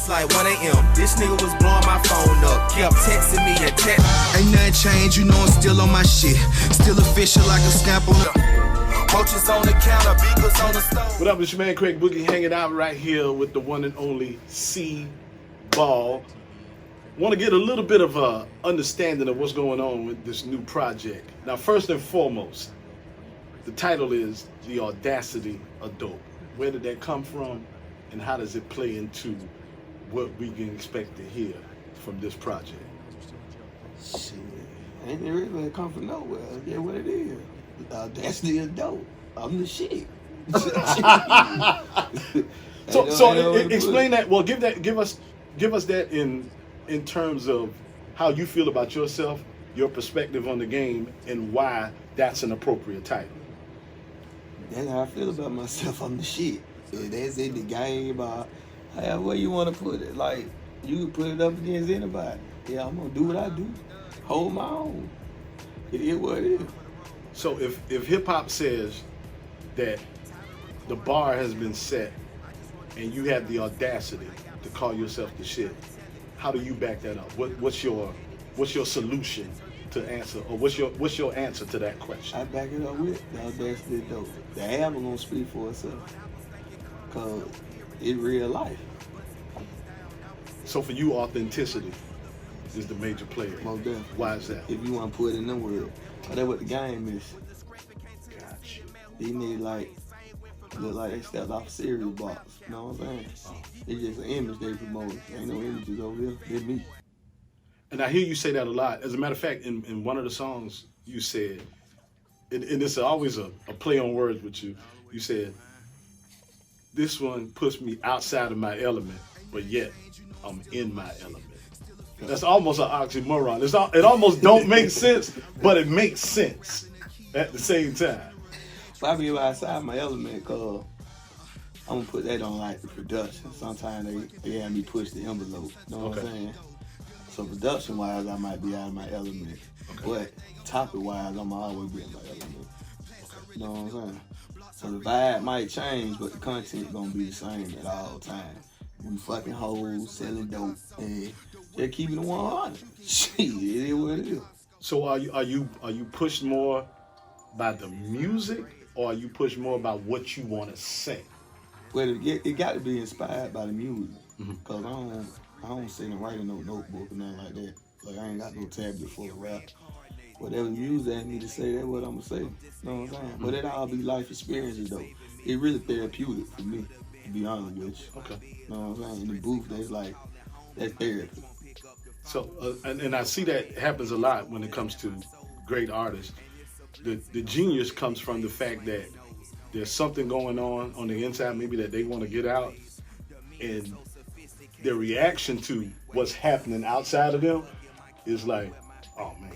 it's like 1 a.m. This nigga was blowing my phone up, kept texting me and texting. Ain't nothing changed, you know I'm still on my shit. Still official like a stamp on the... Roaches on the counter, beakers on the stove. What up, it's your man Craig Boogie hanging out right here with the one and only C-Ball. Want to get a little bit of a understanding of what's going on with this new project. Now, first and foremost, the title is The Audacity of Dope. Where did that come from, and how does it play into what we can expect to hear from this project? Shit, ain't it really come from nowhere? Yeah, what it is. The audacity is dope. I'm the shit. So explain that. Well, give us that in terms of how you feel about yourself, your perspective on the game, and why that's an appropriate title. That's how I feel about myself. I'm the shit. That's in the game. However you want to put it. Like, you can put it up against anybody. Yeah, I'm going to do what I do. Hold my own. It is what it is. So if hip-hop says that the bar has been set and you have the audacity to call yourself the shit, how do you back that up? What's your solution to answer, or what's your answer to that question? I back it up with the audacity of dope. The album gonna speak for itself, cause it's real life. So for you, authenticity is the major player. Most definitely. Why is that? If you want to put it in them words, that's what the game is. Gotcha. These niggas look like they stepped off a cereal box. You know what I'm saying? It's just an image they promote. Ain't no images over here. It's me. And I hear you say that a lot. As a matter of fact, in one of the songs you said, and it's always a play on words with you, you said, this one puts me outside of my element, but yet I'm in my element. That's almost an oxymoron. It almost don't make sense, but it makes sense at the same time. But I be outside my element, cause I'm gonna put that on like the production. Sometimes they have me push the envelope. You know what I'm saying? So production wise, I might be out of my element. But topic wise, I'm always be in my element. You know what I'm saying? So the vibe might change, but the content gonna be the same at all times. We fucking hoes, selling dope, and they're keeping it 100. Shit, it is what it is. So are you pushed more by the music, or are you pushed more about what you want to say? Well, it got to be inspired by the music, cause I don't sit and write in no notebook or nothing like that. Like, I ain't got no tablet for a rap. Whatever the music ask me to say, that's what I'm gonna say. You know what I'm saying? But it all be life experiences though. It really therapeutic for me, to be honest with you. Okay. You know what I'm saying? In the booth, that's therapy. So, and I see that happens a lot when it comes to great artists. The genius comes from the fact that there's something going on the inside, maybe that they want to get out, and their reaction to what's happening outside of them is like, oh man,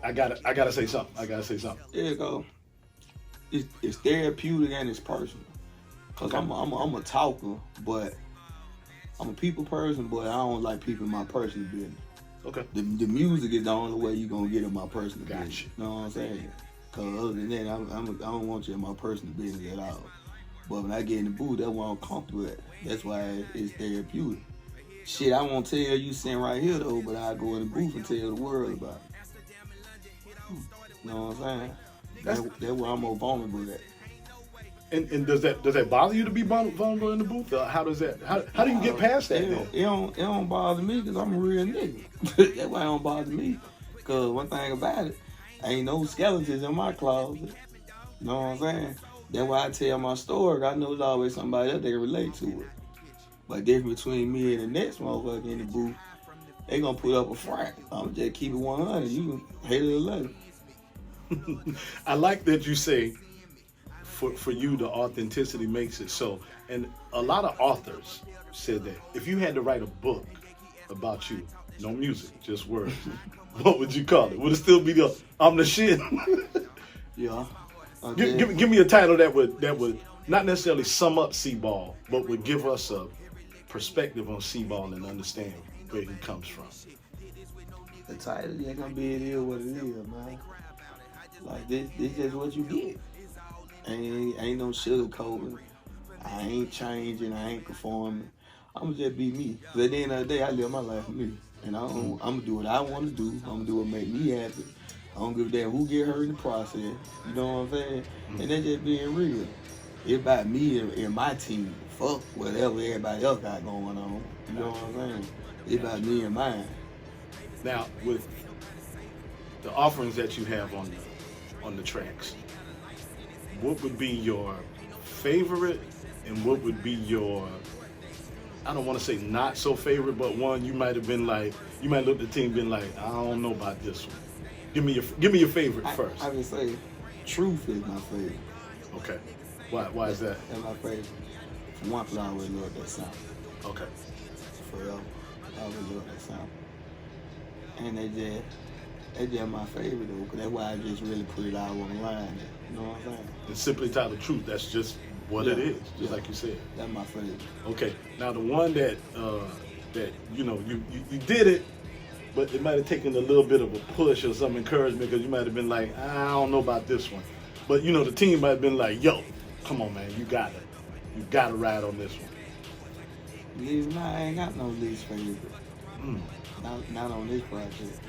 I gotta say something. I gotta say something. There you go. It's therapeutic and it's personal. Cause I'm a talker, but I'm a people person, but I don't like people in my personal business. Okay. The music is the only way you gonna get in my personal Gotcha. business. You know what I'm saying? Cause other than that, I don't want you in my personal business at all. But when I get in the booth, that's why I'm comfortable at. That's why it's therapeutic. Shit, I won't tell you sitting right here though, but I go in the booth and tell the world about it. You know what I'm saying? That's where I'm more vulnerable at. And does that bother you to be vulnerable in the booth? How does that? How do you get past that? It don't bother me because I'm a real nigga. That's why it don't bother me. Because one thing about it, ain't no skeletons in my closet. You know what I'm saying? That's why I tell my story. I know there's always somebody else that can relate to it. But difference between me and the next motherfucker in the booth, they gonna put up a front. I'm just keep it 100. You can hate it or love it. I like that you say, for you, the authenticity makes it so. And a lot of authors said that if you had to write a book about you, no music, just words, what would you call it? Would it still be I'm the shit? Yeah. Give me a title that would not necessarily sum up C-Ball, but would give us a perspective on C-Ball and understand where he comes from. The title ain't gonna be it is what it is, man. Like this just what you get. Ain't no sugarcoating. I ain't changing. I ain't conforming. I'ma just be me. 'Cause at the end of the day, I live my life for me. And I'm gonna do what I wanna do. I'm gonna do what make me happy. I don't give a damn who get hurt in the process. You know what I'm saying? And that's just being real. It's about me and my team. Fuck whatever everybody else got going on. You know what I'm saying? It's about me and mine. Now, with the offerings that you have on the tracks, what would be your favorite, and what would be your, I don't want to say not so favorite, but one you might have been like, you might look at the team and been like, I don't know about this one. Give me your favorite first. I would say Truth is my favorite. Okay. Why is that? That's my favorite. For one, because I always love that sound. Okay. Forever. I always love that sound. And they just my favorite though, because that's why I just really put it out on the line. You know what I'm saying? It's simply titled Truth. That's just what it is, just like you said. That's my favorite. Okay. Now the one that you know you did it, but it might have taken a little bit of a push or some encouragement, because you might have been like, I don't know about this one, but you know the team might have been like, yo, come on man, you gotta ride on this one. I ain't got no least favorite. Not on this project.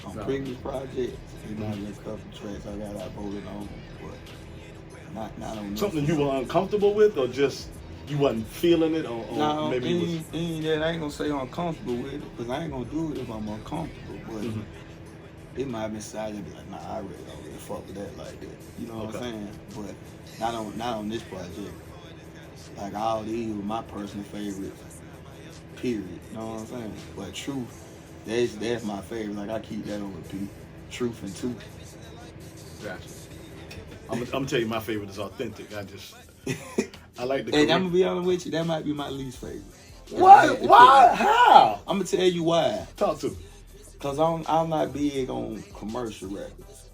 On previous projects, it might be a couple tracks I got voted on, but not on this. Something you were uncomfortable with, or just you wasn't feeling it, or no, maybe I ain't gonna say uncomfortable with it, because I ain't gonna do it if I'm uncomfortable. But it might be side and be like, nah, I really don't really fuck with that like that. You know what I'm saying? But not on this project. Like all these were my personal favorites. Period. You know what I'm saying? But Truth, that's my favorite. Like I keep that on repeat. Truth and Two. Gotcha. I'm gonna tell you my favorite is Authentic. I like the. And I'm gonna be honest with you, that might be my least favorite. What? Why? How? I'm gonna tell you why. Talk to me. Cause I'm not big on commercial records.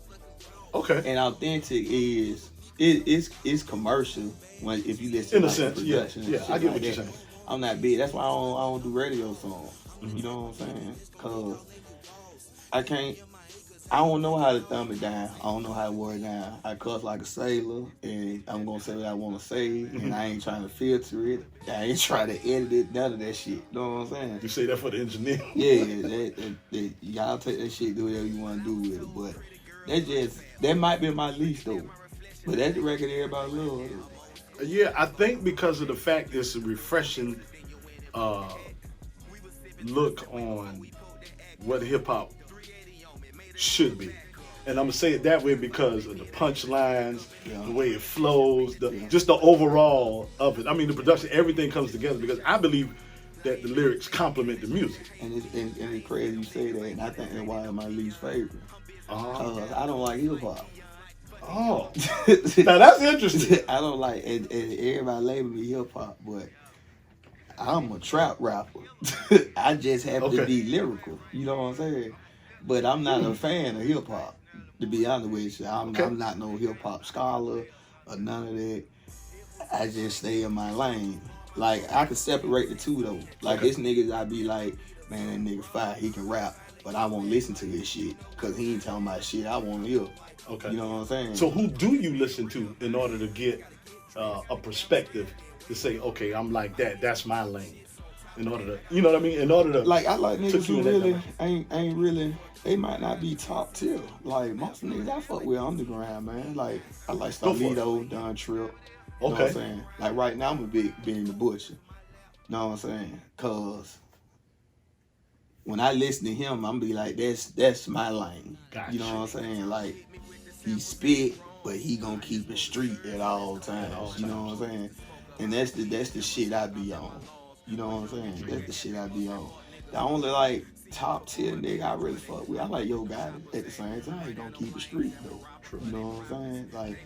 Okay. And Authentic is commercial when if you listen in to a sense, yeah, I get what you're saying. I'm not big. That's why I don't do radio songs. You know what I'm saying? Cause I don't know how to thumb it down. I don't know how to word it down. I cuss like a sailor, and I'm gonna say what I want to say, and I ain't trying to filter it. I ain't trying to edit it. None of that shit. You know what I'm saying? You say that for the engineer? Yeah, y'all take that shit, do whatever you want to do with it. But that might be my least though. But that's the record everybody loves. Yeah, I think because of the fact it's a refreshing look on what hip hop should be. And I'm gonna say it that way because of the punchlines, the way it flows, just the overall of it. I mean, the production, everything comes together, because I believe that the lyrics complement the music. And it's crazy you say that, and I think that's why it's my least favorite. I don't like hip hop. Oh, now that's interesting. I don't like, and everybody label me hip hop, but I'm a trap rapper. I just happen to be lyrical. You know what I'm saying? But I'm not a fan of hip hop. To be honest with you, I'm not no hip hop scholar or none of that. I just stay in my lane. Like I can separate the two though. Like this nigga, I be like, man, that nigga fire, he can rap, but I won't listen to his shit because he ain't talking about shit I want to hear. Okay. You know what I'm saying? So who do you listen to in order to get a perspective to say, okay, I'm like that. That's my lane. In order to, you know what I mean? In order to, like I like niggas who really ain't really. They might not be top tier. Like most niggas I fuck with underground, man. Like I like Stolito, Don Tripp. You know what I'm saying? Like right now I'm a big Benny the Butcher. You know what I'm saying? Cause when I listen to him, I'm be like, that's my lane. Gotcha. You know what I'm saying? Like he spit, but he gonna keep it street at all times. You know what I'm saying? And that's the shit I be on. You know what I'm saying? That's the shit I be on. The only like top tier nigga I really fuck with, I like Yo Gotti. At the same time, he gonna keep it street though. True. You know what I'm saying? Like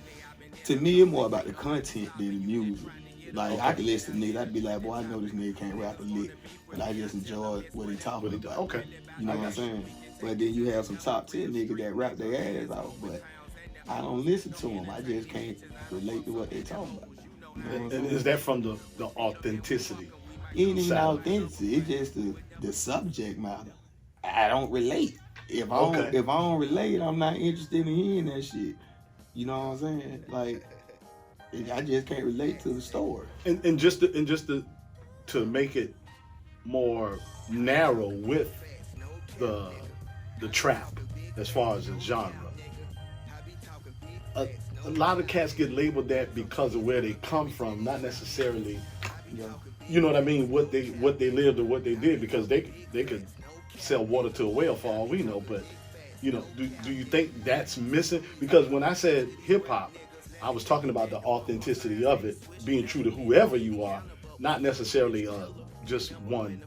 to me, it's more about the content than the music. Like I could listen to niggas, I'd be like, boy, I know this nigga can't rap a lick, but I just enjoy what he talking about. Okay. You know what I'm saying? But then you have some top tier niggas that rap their ass off, but I don't listen to them. I just can't relate to what they talking about. You know and is that from the authenticity? It ain't even authenticity. It's just the subject matter. I don't relate. If I don't relate, I'm not interested in hearing that shit. You know what I'm saying? Like I just can't relate to the story. And just to make it more narrow with the trap as far as the genre. A lot of cats get labeled that because of where they come from, not necessarily, you know what I mean, what they lived or what they did, because they could sell water to a whale for all we know. But you know, do you think that's missing? Because when I said hip hop, I was talking about the authenticity of it, being true to whoever you are, not necessarily just one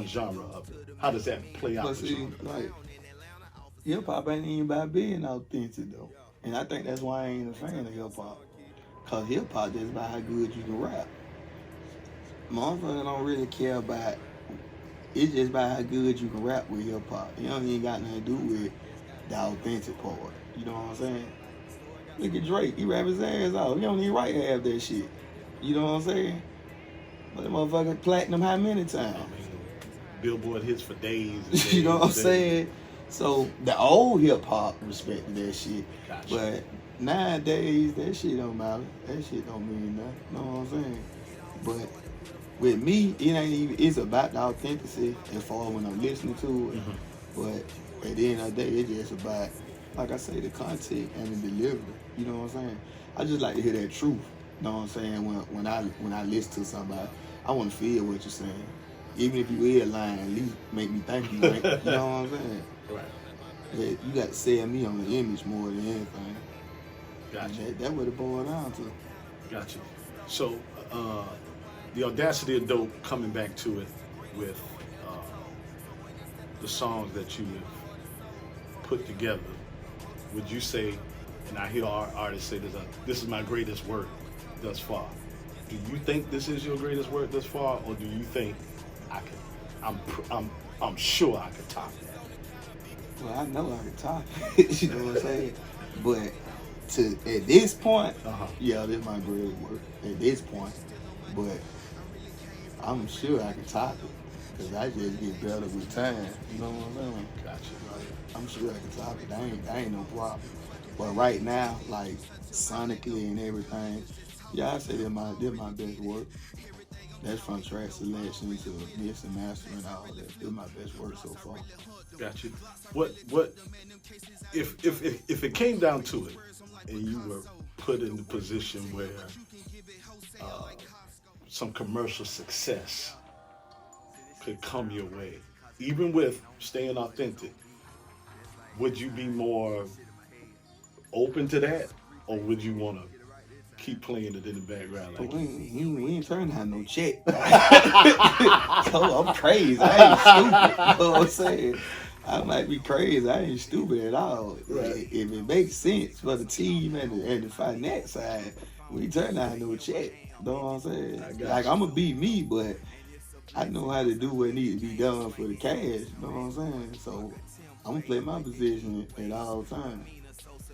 genre of it. How does that play out? But see, like, hip hop ain't even about being authentic though, and I think that's why I ain't a fan of hip hop. Cause hip hop is about how good you can rap. Motherfuckers don't really care about. It's just about how good you can rap with hip hop. It don't even got nothing to do with the authentic part. You know what I'm saying? Look at Drake. He rap his ass off. He don't even write half that shit. You know what I'm saying? But the motherfucker platinum how many times? I mean, Billboard hits for days. And days You know what I'm and days. saying? So the old hip hop respected that shit. Gotcha. But nowadays that shit don't matter. That shit don't mean nothing. You know what I'm saying? But with me, it ain't even, it's about the authenticity as far as when I'm listening to it. But at the end of the day, it's just about, like I say, the content and the delivery. You know what I'm saying? I just like to hear that truth. You know what I'm saying? When I listen to somebody, I want to feel what you're saying. Even if you is lying, at least make me think you right. You know what I'm saying? Right. Yeah, you got to sell me on the image more than anything. Gotcha. That's what it boils down to. Gotcha. So, the audacity of dope, coming back to it with the songs that you have put together, would you say, and I hear our artists say this is my greatest work thus far. Do you think this is your greatest work thus far, or do you think I'm sure I could top that? Well, I know I can talk. You know what I'm saying? But at this point, yeah, this is my greatest work at this point. But I'm sure I can top it. Because I just get better with time. You know what I'm saying? Gotcha. I'm sure I can top it. That ain't no problem. But right now, like sonically and everything, yeah, I say this my best work. That's from track selection to mix and master and all that. This is my best work so far. Got you. What if it came down to it, and you were put in the position where some commercial success could come your way, even with staying authentic, would you be more open to that, or would you want to keep playing it in the background? Like, we ain't turning down no check. So I'm crazy. I ain't stupid. You know what I'm saying? I might be crazy. I ain't stupid at all. Right. If it makes sense for the team and the finance side, we ain't turning down no check. You know what I'm saying? Like, I'm going to be me, but I know how to do what needs to be done for the cash. You know what I'm saying? So I'm going to play my position at all times.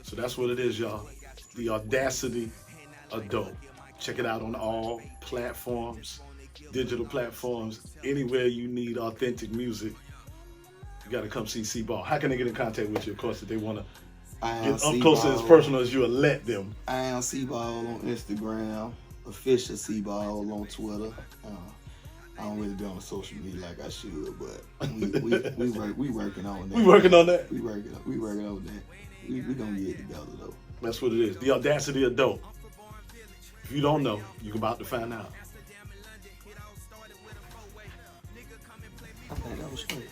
so that's what it is, y'all. The audacity of dope. Check it out on all platforms, digital platforms, anywhere you need authentic music. You got to come see C-Ball. How can they get in contact with you? Of course, if they want to get up close and as personal as you will let them. I am C-Ball on Instagram, official C-Ball on Twitter. I don't really be on social media like I should, but we working on that. We working on that? We working on that. We gonna get it together though. That's what it is. The audacity of dope. If you don't know, you're about to find out. I think that was straight.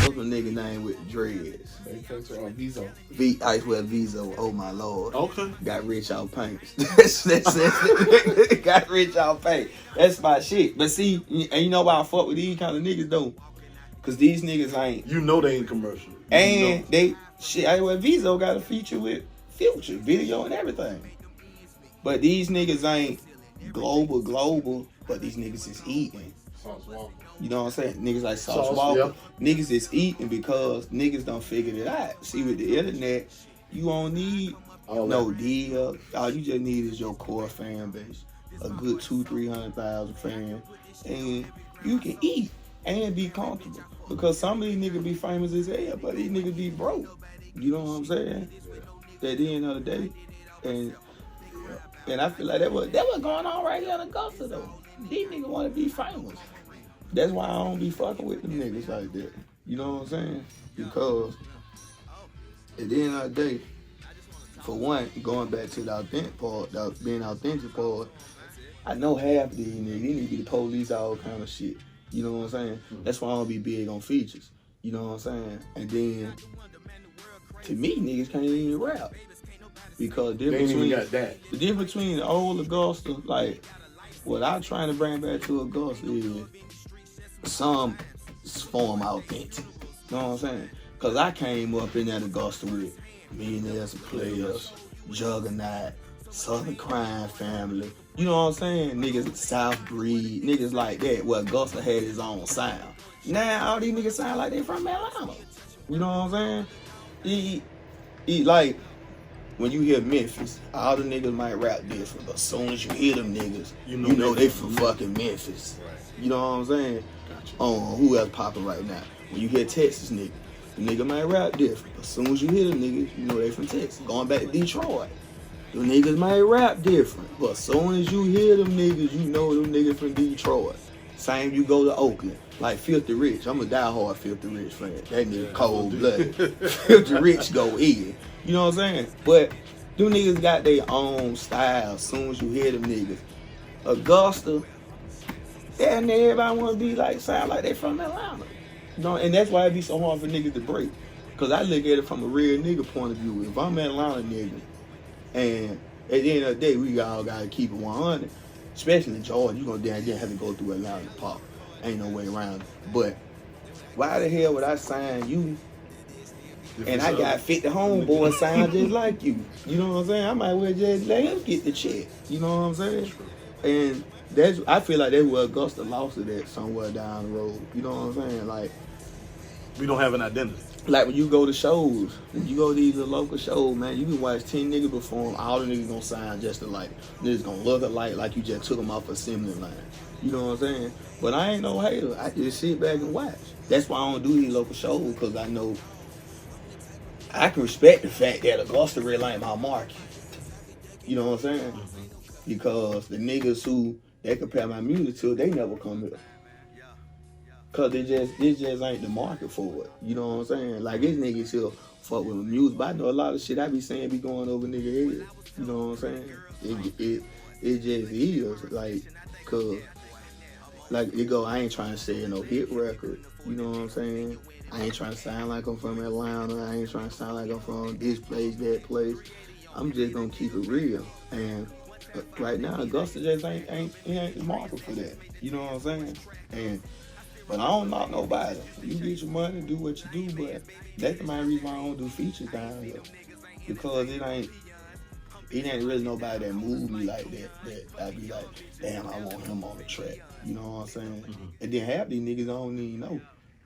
What's my nigga name with the dreads? Vizo. I swear Vizo. Oh my lord. Okay. Got rich out paints. Got rich out paint. That's my shit. But see, and you know why I fuck with these kind of niggas though? Cause these niggas ain't. You know they ain't commercial. And they shit. I swear Vizo got a feature with Future video and everything. But these niggas ain't global. But these niggas is eating. You know what I'm saying? Niggas like Sauce Walker. Yeah. Niggas is eating because niggas done figured it out. See, with the internet, you don't need no deal. All you just need is your core fan base. A good 200,000-300,000 fans. And you can eat and be comfortable. Because some of these niggas be famous as hell, but these niggas be broke. You know what I'm saying? At the end of the day. And And I feel like that was going on right here in Augusta though. These niggas want to be famous. That's why I don't be fucking with them niggas like that. You know what I'm saying? Because at the end of the day, for one, going back to the authentic part, being authentic part, I know half of these niggas, they need to be the police, all kind of shit. You know what I'm saying? That's why I don't be big on features. You know what I'm saying? And then, to me, niggas can't even rap. Because They ain't even got that. The difference between the old Augusta, like, what I'm trying to bring back to Augusta is some form authentic. You know what I'm saying? Because I came up in that Augusta with Millionaires and Players, Juggernaut, Southern Crime Family. You know what I'm saying? Niggas South Breed, niggas like that, where Augusta had his own sound. Now all these niggas sound like they from Atlanta. You know what I'm saying? He like, when you hear Memphis, all the niggas might rap different, but as soon as you hear them niggas, you know they from fucking Memphis. Right. You know what I'm saying? Gotcha. Who else popping right now? When you hear Texas niggas, the nigga might rap different, but as soon as you hear them niggas, you know they from Texas. Going back to Detroit, the niggas might rap different, but as soon as you hear them niggas, you know them niggas from Detroit. Same you go to Oakland, like Filthy Rich. I'm a diehard Filthy Rich fan. That nigga cold-blooded. Filthy Rich go in. You know what I'm saying? But them niggas got their own style as soon as you hear them niggas. Augusta, and everybody want to be like, sound like they from Atlanta. You know, and that's why it be so hard for niggas to break. Because I look at it from a real nigga point of view. If I'm an Atlanta nigga, and at the end of the day, we all got to keep it 100, especially in Georgia, you going to damn have to go through Atlanta to pop. Ain't no way around it. But why the hell would I sign you and I got 50 homeboys sound just like you? You know what I'm saying? I might well just let him get the check. You know what I'm saying? And I feel like that's where Augusta lost it at somewhere down the road. You know what I'm saying? Like, We don't have an identity. like when you go to shows, when you go to these local shows, man, you can watch 10 niggas perform, all the niggas gonna sound just alike. Niggas gonna look alike like you just took them off assembly line. You know what I'm saying? But I ain't no hater. I just sit back and watch. That's why I don't do these local shows, because I know I can respect the fact that Augusta really ain't my market. You know what I'm saying? Because the niggas who they compare my music to, they never come here. Cause it just ain't the market for it. You know what I'm saying? Like, this niggas here fuck with my music, but I know a lot of shit I be saying be going over nigga head. You know what I'm saying? It just is, like, cause like it go, I ain't trying to say no hit record. You know what I'm saying? I ain't trying to sound like I'm from Atlanta. I ain't trying to sound like I'm from this place, that place. I'm just gonna keep it real. And right now, Augusta just ain't the market for that. You know what I'm saying? But I don't knock nobody. You get your money, do what you do, but that's the main reason why I don't do features down here. Because it ain't really nobody that move me like that I be like, damn, I want him on the track. You know what I'm saying? And then half these niggas I don't even know.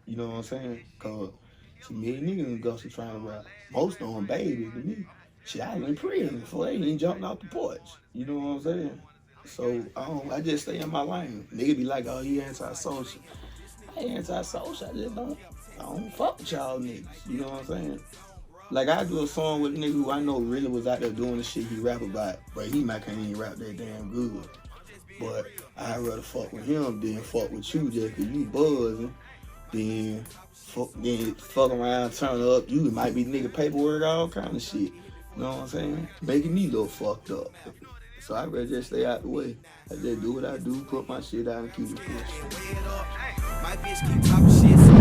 You know what I'm saying? Cause it's a million niggas in Augusta trying to rap. Most of them babies to me. Shit, I was in prison before they even jumped out the porch. You know what I'm saying? So I just stay in my lane. Nigga be like, oh, he antisocial. I ain't antisocial. I just don't fuck with y'all niggas. You know what I'm saying? Like, I do a song with a nigga who I know really was out there doing the shit he rap about, but he might can't even rap that damn good. But I'd rather fuck with him than fuck with you just cause you buzzing. Then fuck around, turn up. You might be nigga paperwork, all kind of shit. You know what I'm saying? Making me look fucked up. So I'd rather just stay out the way. I just do what I do, put my shit out and keep it pushing. My bitch keep popping shit.